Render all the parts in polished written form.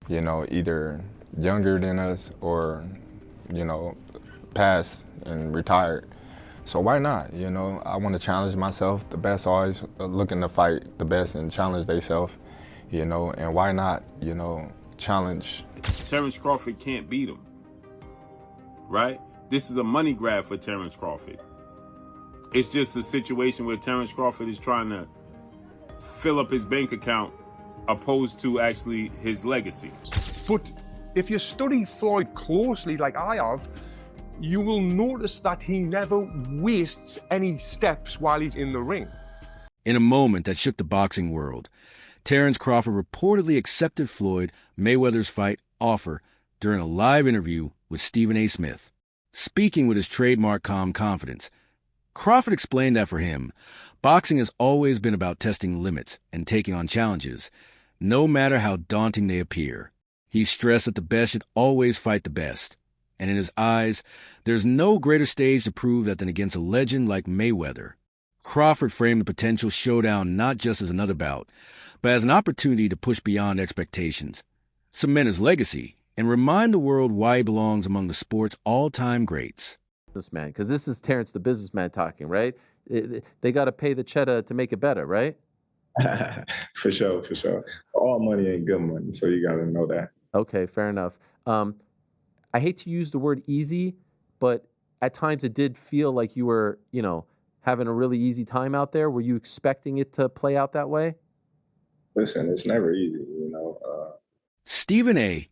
either younger than us or, passed and retired. So why not? I want to challenge myself. The best always looking to fight the best and challenge themselves, and why not, challenge. Terence Crawford can't beat him, right? This is a money grab for Terence Crawford. It's just a situation where Terence Crawford is trying to fill up his bank account opposed to actually his legacy. But if you study Floyd closely, like I have, you will notice that he never wastes any steps while he's in the ring. In a moment that shook the boxing world, Terence Crawford reportedly accepted Floyd Mayweather's fight offer during a live interview with Stephen A. Smith. Speaking with his trademark calm confidence, Crawford explained that for him, boxing has always been about testing limits and taking on challenges, no matter how daunting they appear. He stressed that the best should always fight the best, and in his eyes, there's no greater stage to prove that than against a legend like Mayweather. Crawford framed the potential showdown not just as another bout, but as an opportunity to push beyond expectations, cement his legacy, and remind the world why he belongs among the sport's all-time greats. Businessman, because this is Terrence the businessman talking, right? They got to pay the cheddar to make it better, right? For sure, for sure. All money ain't good money, so you got to know that. Okay, fair enough. I hate to use the word easy, but at times it did feel like you were, having a really easy time out there. Were you expecting it to play out that way? Listen, it's never easy, Stephen A.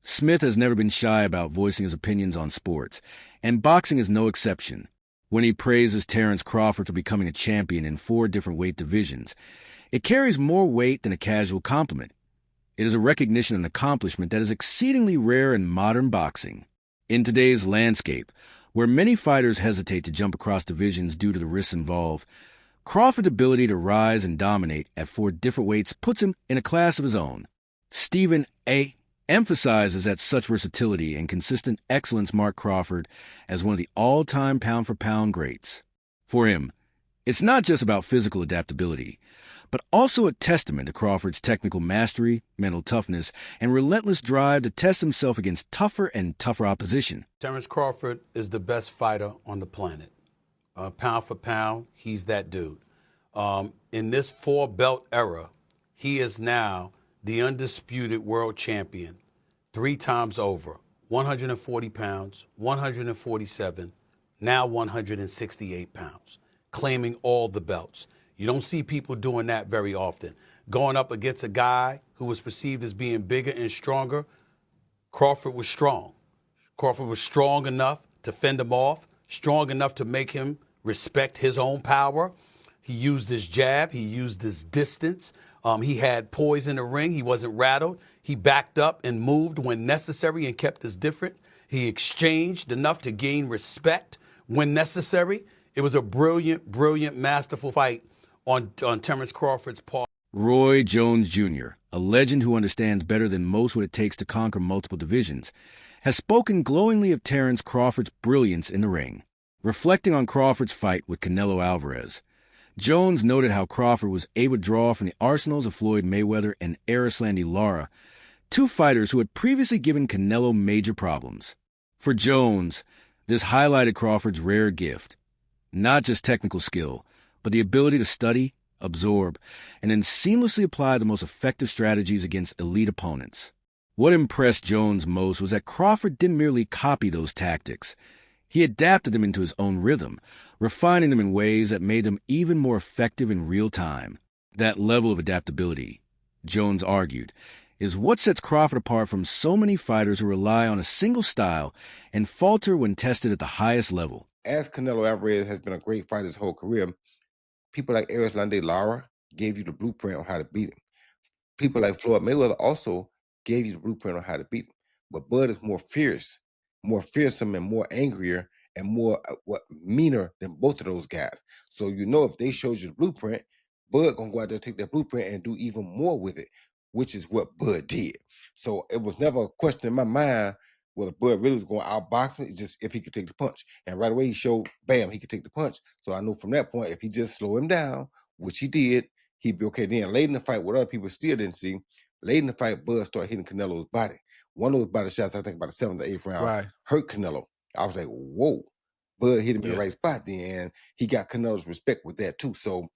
Smith has never been shy about voicing his opinions on sports, and boxing is no exception. When he praises Terence Crawford for becoming a champion in 4 different weight divisions, it carries more weight than a casual compliment. It is a recognition and accomplishment that is exceedingly rare in modern boxing. In today's landscape, where many fighters hesitate to jump across divisions due to the risks involved, Crawford's ability to rise and dominate at 4 different weights puts him in a class of his own. Stephen A. emphasizes that such versatility and consistent excellence mark Crawford as one of the all-time pound-for-pound greats. For him, it's not just about physical adaptability, but also a testament to Crawford's technical mastery, mental toughness, and relentless drive to test himself against tougher and tougher opposition. Terence Crawford is the best fighter on the planet. Pound for pound, he's that dude. In this 4-belt era, he is now the undisputed world champion 3 times over. 140 pounds, 147, now 168 pounds, claiming all the belts. You don't see people doing that very often. Going up against a guy who was perceived as being bigger and stronger, Crawford was strong. Crawford was strong enough to fend him off, strong enough to make him respect his own power. He used his jab. He used his distance. He had poise in the ring. He wasn't rattled. He backed up and moved when necessary and kept his different. He exchanged enough to gain respect when necessary. It was a brilliant, brilliant, masterful fight on Terence Crawford's part. Roy Jones Jr., a legend who understands better than most what it takes to conquer multiple divisions, has spoken glowingly of Terence Crawford's brilliance in the ring. Reflecting on Crawford's fight with Canelo Alvarez, Jones noted how Crawford was able to draw from the arsenals of Floyd Mayweather and Erislandy Lara, 2 fighters who had previously given Canelo major problems. For Jones, this highlighted Crawford's rare gift, not just technical skill, but the ability to study, absorb, and then seamlessly apply the most effective strategies against elite opponents. What impressed Jones most was that Crawford didn't merely copy those tactics. He adapted them into his own rhythm, refining them in ways that made them even more effective in real time. That level of adaptability, Jones argued, is what sets Crawford apart from so many fighters who rely on a single style and falter when tested at the highest level. As Canelo Alvarez has been a great fighter his whole career, people like Erislandy Lara gave you the blueprint on how to beat him. People like Floyd Mayweather also gave you the blueprint on how to beat him. But Bud is more fierce, more fearsome, and more angrier and more meaner than both of those guys. So if they showed you the blueprint, Bud gonna go out there, take that blueprint, and do even more with it, which is what Bud did. So it was never a question in my mind whether Bud really was going to outbox me, just if he could take the punch. And right away he showed, bam, he could take the punch. So I knew from that point, if he just slow him down, which he did, he'd be okay. Then late in the fight, what other people still didn't see, Late in the fight, Bud started hitting Canelo's body. One of those body shots, I think about the 7th or 8th round, Right. hurt Canelo. I was like, whoa. Bud hit him in the Yeah. right spot then, and he got Canelo's respect with that too. So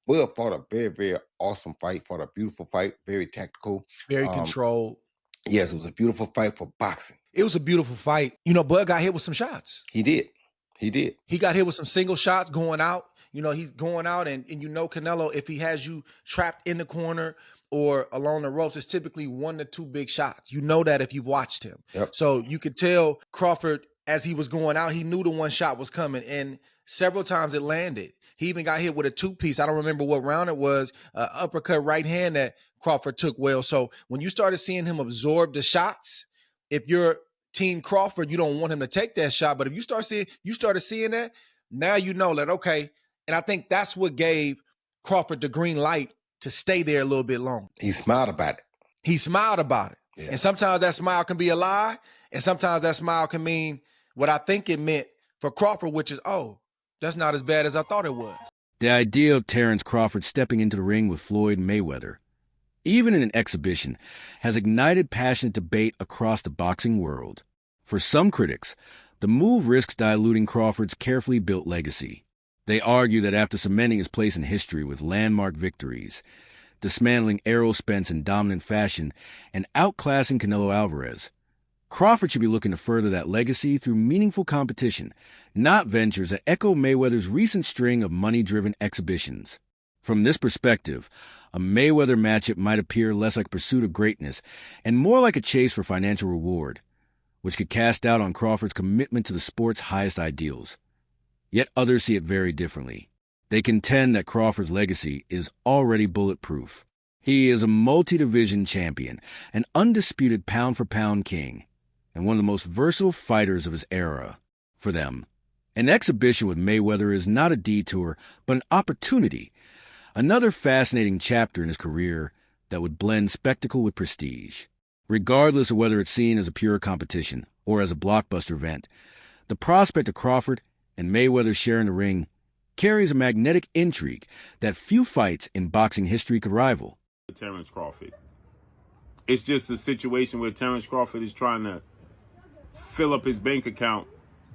Bud fought a very, very awesome fight, fought a beautiful fight, very tactical. Very controlled. Yes, it was a beautiful fight for boxing. It was a beautiful fight. You know, Bud got hit with some shots. He did. He did. He got hit with some single shots going out. You know, he's going out, and you know Canelo, if he has you trapped in the corner or along the ropes, it's typically 1 to 2 big shots. You know that if you've watched him. Yep. So you could tell Crawford, as he was going out, he knew the one shot was coming, and several times it landed. He even got hit with a 2-piece. I don't remember what round it was, uppercut right hand that Crawford took well. So when you started seeing him absorb the shots, if you're Team Crawford, you don't want him to take that shot. But if you started seeing that, now you know that, okay. And I think that's what gave Crawford the green light to stay there a little bit longer. He smiled about it. He smiled about it. Yeah. And sometimes that smile can be a lie. And sometimes that smile can mean what I think it meant for Crawford, which is, oh, that's not as bad as I thought it was. The idea of Terence Crawford stepping into the ring with Floyd Mayweather, even in an exhibition, has ignited passionate debate across the boxing world. For some critics, the move risks diluting Crawford's carefully built legacy. They argue that after cementing his place in history with landmark victories, dismantling Errol Spence in dominant fashion, and outclassing Canelo Alvarez, Crawford should be looking to further that legacy through meaningful competition, not ventures that echo Mayweather's recent string of money-driven exhibitions. From this perspective, a Mayweather matchup might appear less like a pursuit of greatness and more like a chase for financial reward, which could cast doubt on Crawford's commitment to the sport's highest ideals. Yet others see it very differently. They contend that Crawford's legacy is already bulletproof. He is a multi-division champion, an undisputed pound-for-pound king, and one of the most versatile fighters of his era. For them, an exhibition with Mayweather is not a detour, but an opportunity, another fascinating chapter in his career that would blend spectacle with prestige. Regardless of whether it's seen as a pure competition or as a blockbuster event, the prospect of Crawford and Mayweather sharing the ring carries a magnetic intrigue that few fights in boxing history could rival. Terence Crawford. It's just a situation where Terence Crawford is trying to fill up his bank account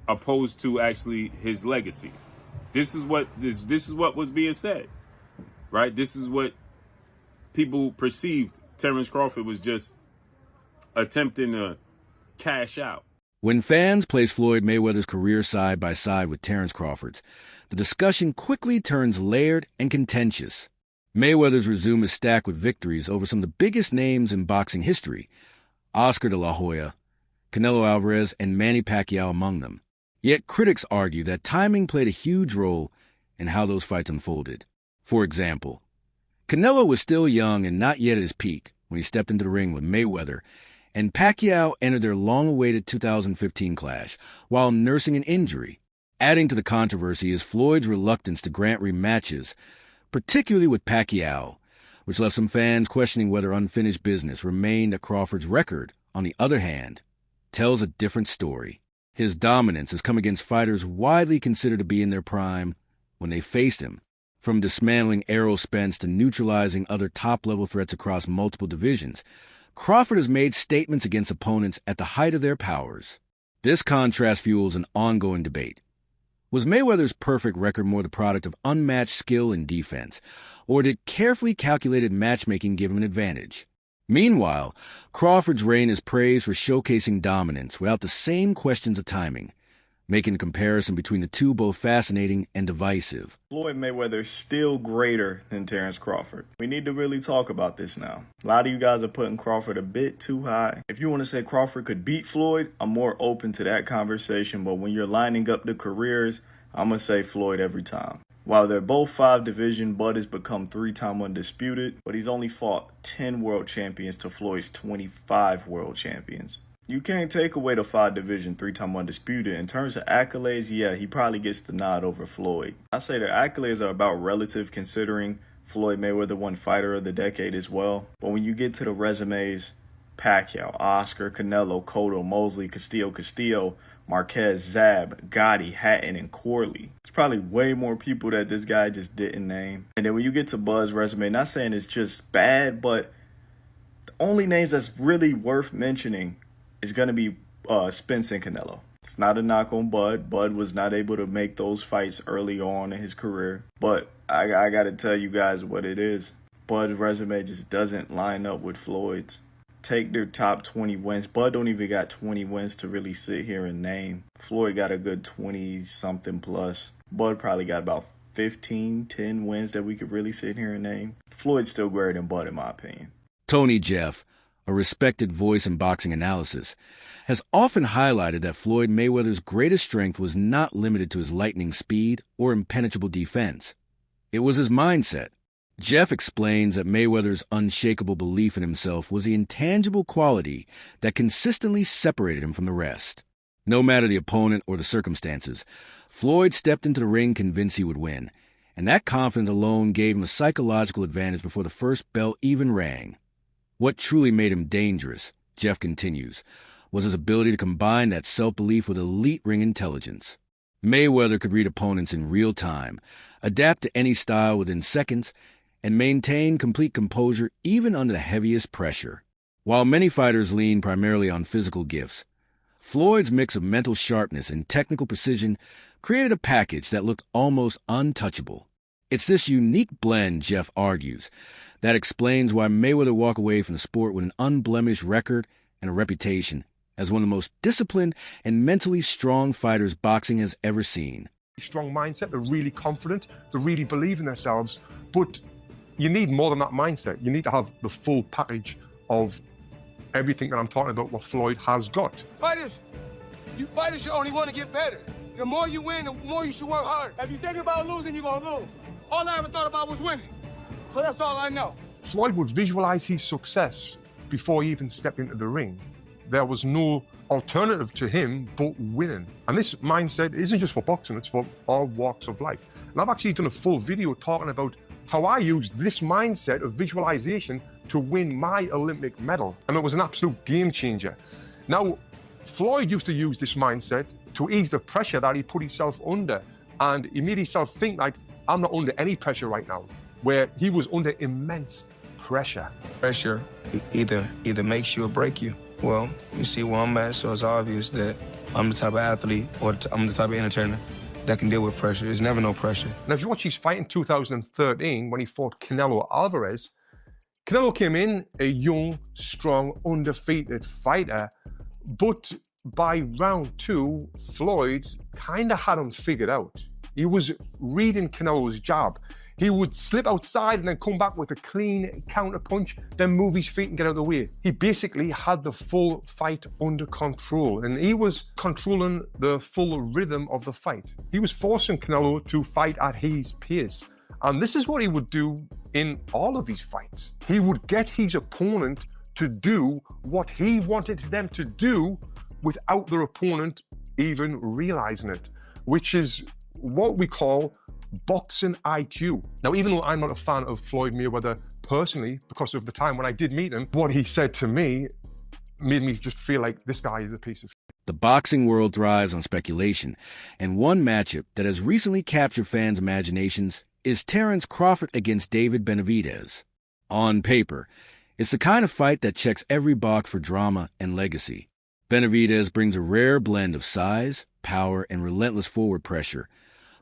opposed to actually his legacy. This is what was being said, right? This is what people perceived. Terence Crawford was just attempting to cash out. When fans place Floyd Mayweather's career side by side with Terence Crawford's, the discussion quickly turns layered and contentious. Mayweather's resume is stacked with victories over some of the biggest names in boxing history, Oscar de la Hoya, Canelo Alvarez, and Manny Pacquiao among them. Yet critics argue that timing played a huge role in how those fights unfolded. For example, Canelo was still young and not yet at his peak when he stepped into the ring with Mayweather, and Pacquiao entered their long-awaited 2015 clash while nursing an injury. Adding to the controversy is Floyd's reluctance to grant rematches, particularly with Pacquiao, which left some fans questioning whether unfinished business remained. Crawford's record, on the other hand, tells a different story. His dominance has come against fighters widely considered to be in their prime when they faced him, from dismantling Errol Spence to neutralizing other top-level threats across multiple divisions. Crawford has made statements against opponents at the height of their powers. This contrast fuels an ongoing debate. Was Mayweather's perfect record more the product of unmatched skill and defense, or did carefully calculated matchmaking give him an advantage? Meanwhile, Crawford's reign is praised for showcasing dominance without the same questions of timing, making the comparison between the two both fascinating and divisive. Floyd Mayweather is still greater than Terence Crawford. We need to really talk about this now. A lot of you guys are putting Crawford a bit too high. If you want to say Crawford could beat Floyd, I'm more open to that conversation, but when you're lining up the careers, I'm going to say Floyd every time. While they're both 5-division, Bud has become 3-time undisputed, but he's only fought 10 world champions to Floyd's 25 world champions. You can't take away the 5-division, 3-time undisputed. In terms of accolades, yeah, he probably gets the nod over Floyd. I say their accolades are about relative, considering Floyd Mayweather won Fighter of the Decade as well. But when you get to the resumes, Pacquiao, Oscar, Canelo, Cotto, Mosley, Castillo, Marquez, Zab, Gotti, Hatton, and Corley. It's probably way more people that this guy just didn't name. And then when you get to Bud's resume, not saying it's just bad, but only names that's really worth mentioning is going to be Spence and Canelo. It's not a knock on Bud. Bud was not able to make those fights early on in his career. But I got to tell you guys what it is. Bud's resume just doesn't line up with Floyd's. Take their top 20 wins. Bud don't even got 20 wins to really sit here and name. Floyd got a good 20-something plus. Bud probably got about 10 wins that we could really sit here and name. Floyd's still greater than Bud in my opinion. Tony Jeff, a respected voice in boxing analysis, has often highlighted that Floyd Mayweather's greatest strength was not limited to his lightning speed or impenetrable defense. It was his mindset. Jeff explains that Mayweather's unshakable belief in himself was the intangible quality that consistently separated him from the rest. No matter the opponent or the circumstances, Floyd stepped into the ring convinced he would win, and that confidence alone gave him a psychological advantage before the first bell even rang. What truly made him dangerous, Jeff continues, was his ability to combine that self-belief with elite ring intelligence. Mayweather could read opponents in real time, adapt to any style within seconds, and maintain complete composure even under the heaviest pressure. While many fighters lean primarily on physical gifts, Floyd's mix of mental sharpness and technical precision created a package that looked almost untouchable. It's this unique blend, Jeff argues, that explains why Mayweather walked away from the sport with an unblemished record and a reputation as one of the most disciplined and mentally strong fighters boxing has ever seen. Strong mindset, they're really confident, they really believe in themselves, but you need more than that mindset. You need to have the full package of everything that I'm talking about, what Floyd has got. Fighters should only want to get better. The more you win, the more you should work hard. If you think about losing, you're going to lose. All I ever thought about was winning. So that's all I know. Floyd would visualize his success before he even stepped into the ring. There was no alternative to him but winning. And this mindset isn't just for boxing, it's for all walks of life. And I've actually done a full video talking about how I used this mindset of visualization to win my Olympic medal. And it was an absolute game changer. Now, Floyd used to use this mindset to ease the pressure that he put himself under. And he made himself think like, I'm not under any pressure right now, where he was under immense pressure. Pressure either makes you or break you. Well, you see where I'm at, so it's obvious that I'm the type of athlete or I'm the type of entertainer that can deal with pressure. There's never no pressure. Now, if you watch his fight in 2013, when he fought Canelo Alvarez, Canelo came in a young, strong, undefeated fighter, but by round 2, Floyd kind of had him figured out. He was reading Canelo's jab. He would slip outside and then come back with a clean counter punch, then move his feet and get out of the way. He basically had the full fight under control, and he was controlling the full rhythm of the fight. He was forcing Canelo to fight at his pace. And this is what he would do in all of his fights. He would get his opponent to do what he wanted them to do without their opponent even realizing it, which is what we call boxing IQ. Now, even though I'm not a fan of Floyd Mayweather personally, because of the time when I did meet him, what he said to me made me just feel like this guy is a piece of shit. The boxing world thrives on speculation, and one matchup that has recently captured fans' imaginations is Terence Crawford against David Benavidez. On paper, it's the kind of fight that checks every box for drama and legacy. Benavidez brings a rare blend of size, power, and relentless forward pressure,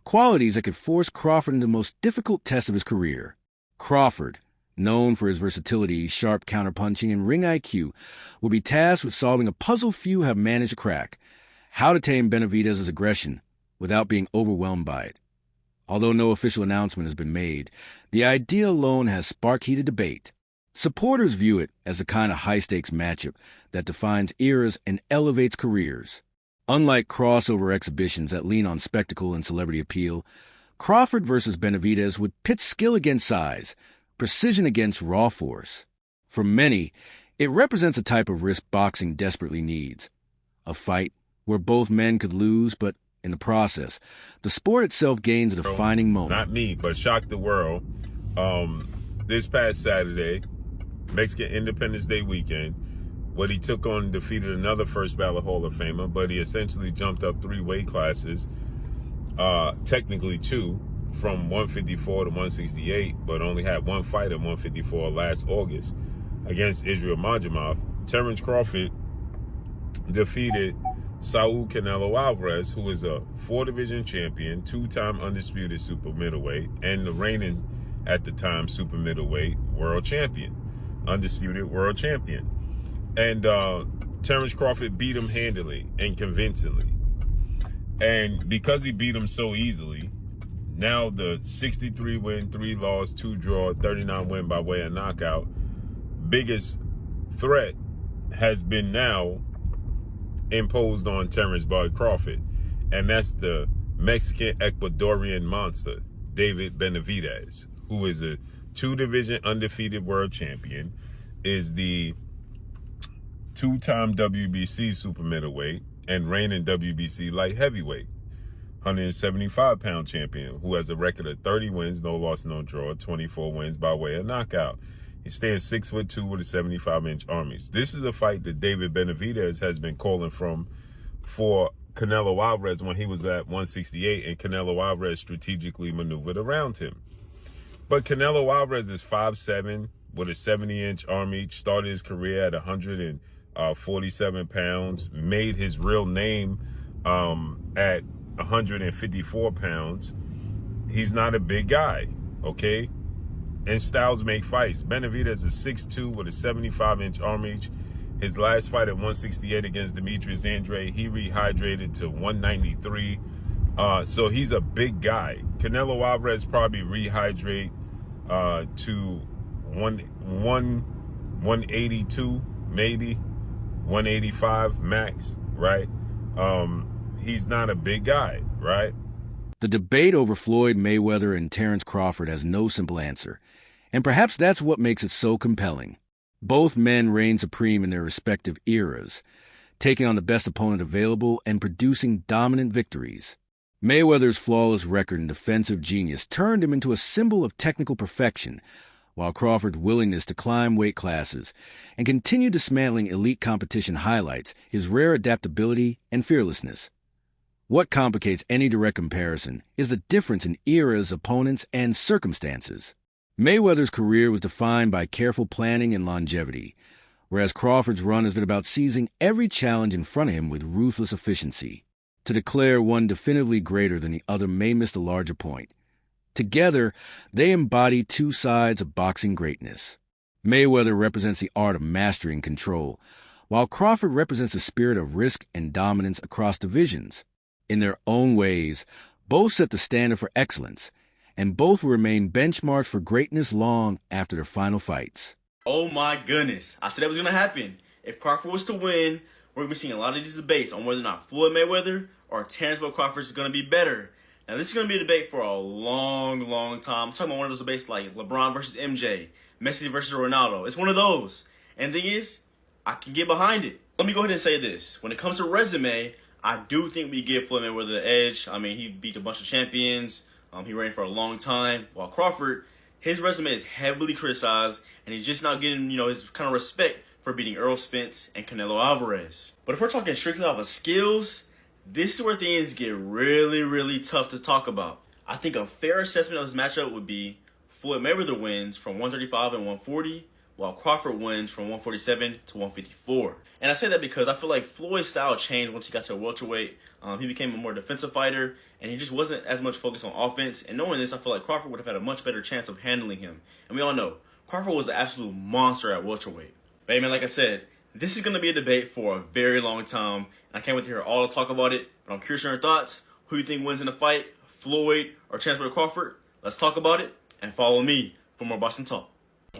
qualities that could force Crawford into the most difficult test of his career. Crawford, known for his versatility, sharp counterpunching, and ring IQ, will be tasked with solving a puzzle few have managed to crack: how to tame Benavidez's aggression without being overwhelmed by it. Although no official announcement has been made, the idea alone has sparked heated debate. Supporters view it as a kind of high-stakes matchup that defines eras and elevates careers. Unlike crossover exhibitions that lean on spectacle and celebrity appeal, Crawford versus Benavidez would pit skill against size, precision against raw force. For many, it represents a type of risk boxing desperately needs. A fight where both men could lose, but in the process, the sport itself gains a defining moment. Not me, but shocked the world. This past Saturday, Mexican Independence Day weekend, what he took on defeated another first ballot Hall of Famer, but he essentially jumped up 3 weight classes, technically 2, from 154 to 168, but only had one fight at 154 last August. against Israel Madrimov, Terence Crawford defeated Saul Canelo Alvarez, who is a 4-division champion, 2-time undisputed super middleweight, and the reigning, at the time, super middleweight world champion, undisputed world champion. And Terence Crawford beat him handily and convincingly. And because he beat him so easily, now the 63 win, 3 loss, 2 draw, 39 win by way of knockout, biggest threat has been now imposed on Terence Bud Crawford. And that's the Mexican Ecuadorian monster, David Benavidez, who is a 2-division undefeated world champion, is the 2-time WBC super middleweight and reigning WBC light heavyweight, 175-pound champion, who has a record of 30 wins, no loss, no draw, 24 wins by way of knockout. He stands 6'2" with a 75-inch arm reach. This is a fight that David Benavidez has been calling for Canelo Alvarez when he was at 168, and Canelo Alvarez strategically maneuvered around him. But Canelo Alvarez is 5'7", with a 70-inch arm reach, started his career at 147 pounds, made his real name at 154 pounds. He's not a big guy, okay? And styles make fights. Benavidez is 6'2" with a 75-inch arm reach. His last fight at 168 against Demetrius Andrade, he rehydrated to 193. So he's a big guy. Canelo Alvarez probably rehydrate to 182, maybe 185 max, right? He's not a big guy, right? The debate over Floyd Mayweather and Terence Crawford has no simple answer, and perhaps that's what makes it so compelling. Both men reign supreme in their respective eras, taking on the best opponent available and producing dominant victories. Mayweather's flawless record and defensive genius turned him into a symbol of technical perfection, while Crawford's willingness to climb weight classes and continue dismantling elite competition highlights his rare adaptability and fearlessness. What complicates any direct comparison is the difference in eras, opponents, and circumstances. Mayweather's career was defined by careful planning and longevity, whereas Crawford's run has been about seizing every challenge in front of him with ruthless efficiency. To declare one definitively greater than the other may miss the larger point. Together, they embody two sides of boxing greatness. Mayweather represents the art of mastery and control, while Crawford represents the spirit of risk and dominance across divisions. In their own ways, both set the standard for excellence, and both will remain benchmarks for greatness long after their final fights. Oh my goodness, I said that was going to happen. If Crawford was to win, we're going to be seeing a lot of these debates on whether or not Floyd Mayweather or Terence Crawford is going to be better. Now, this is going to be a debate for a long, long time. I'm talking about one of those debates like LeBron versus MJ, Messi versus Ronaldo. It's one of those. And the thing is, I can get behind it. Let me go ahead and say this. When it comes to resume, I do think we give Floyd Mayweather the edge. I mean, he beat a bunch of champions. He reigned for a long time. While Crawford, his resume is heavily criticized, and he's just not getting, his kind of respect for beating Errol Spence and Canelo Alvarez. But if we're talking strictly off of skills, this is where things get really, really tough to talk about. I think a fair assessment of this matchup would be Floyd Mayweather wins from 135 and 140, while Crawford wins from 147 to 154. And I say that because I feel like Floyd's style changed once he got to welterweight. He became a more defensive fighter, and he just wasn't as much focused on offense. And knowing this, I feel like Crawford would have had a much better chance of handling him. And we all know, Crawford was an absolute monster at welterweight. But hey, man, like I said, this is going to be a debate for a very long time. And I can't wait to hear all the talk about it. But I'm curious on your thoughts. Who do you think wins in the fight, Floyd or Terence Crawford? Let's talk about it, and follow me for more boxing talk.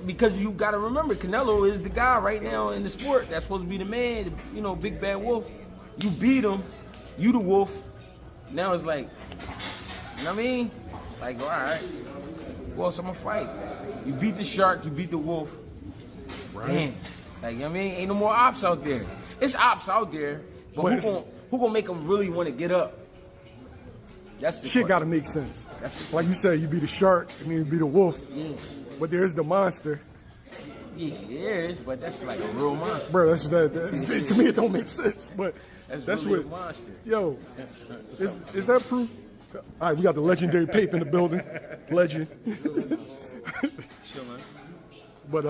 Because you got to remember, Canelo is the guy right now in the sport that's supposed to be the man, big bad wolf. You beat him, you the wolf. Now it's like, you know what I mean? Like, all right, who else I'm going to fight? You beat the shark, you beat the wolf. Right. Damn. Like, you know what I mean? Ain't no more ops out there. It's ops out there, but who gonna make them really want to get up? That's the shit got to make sense. Like you said, you beat a shark, and then you beat a wolf. Yeah. But there's the monster. Yeah, there is, but that's like a real monster. Bro, that's to me it don't make sense. But that's really what a monster. Yo, is that proof? All right, we got the legendary Pape in the building. Legend. But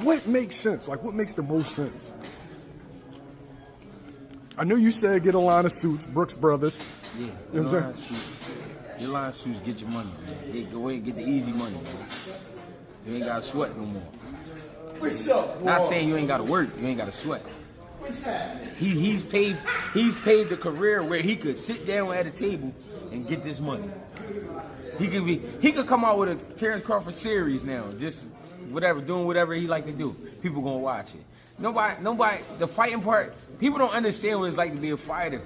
what makes sense? Like, what makes the most sense? I know you said get a line of suits, Brooks Brothers. Yeah, you know what I'm saying? Your line of suits get your money, man. They go ahead and get the easy money, man. You ain't got to sweat no more. What's up, Not saying you ain't got to work, you ain't got to sweat. He's paved a career where he could sit down at a table and get this money. He could come out with a Terence Crawford series now, just whatever, doing whatever he like to do. People gonna watch it. Nobody. The fighting part, people don't understand what it's like to be a fighter.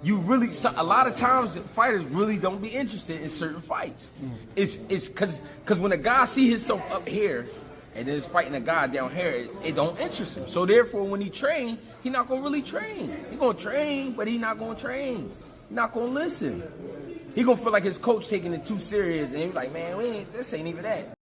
A lot of times fighters really don't be interested in certain fights. It's because when a guy see himself up here and then is fighting a guy down here, it don't interest him. So therefore, when he train, he not gonna really train. He gonna train, but he not gonna train. He not gonna listen. He gonna feel like his coach taking it too serious, and he's like, man, this ain't even that.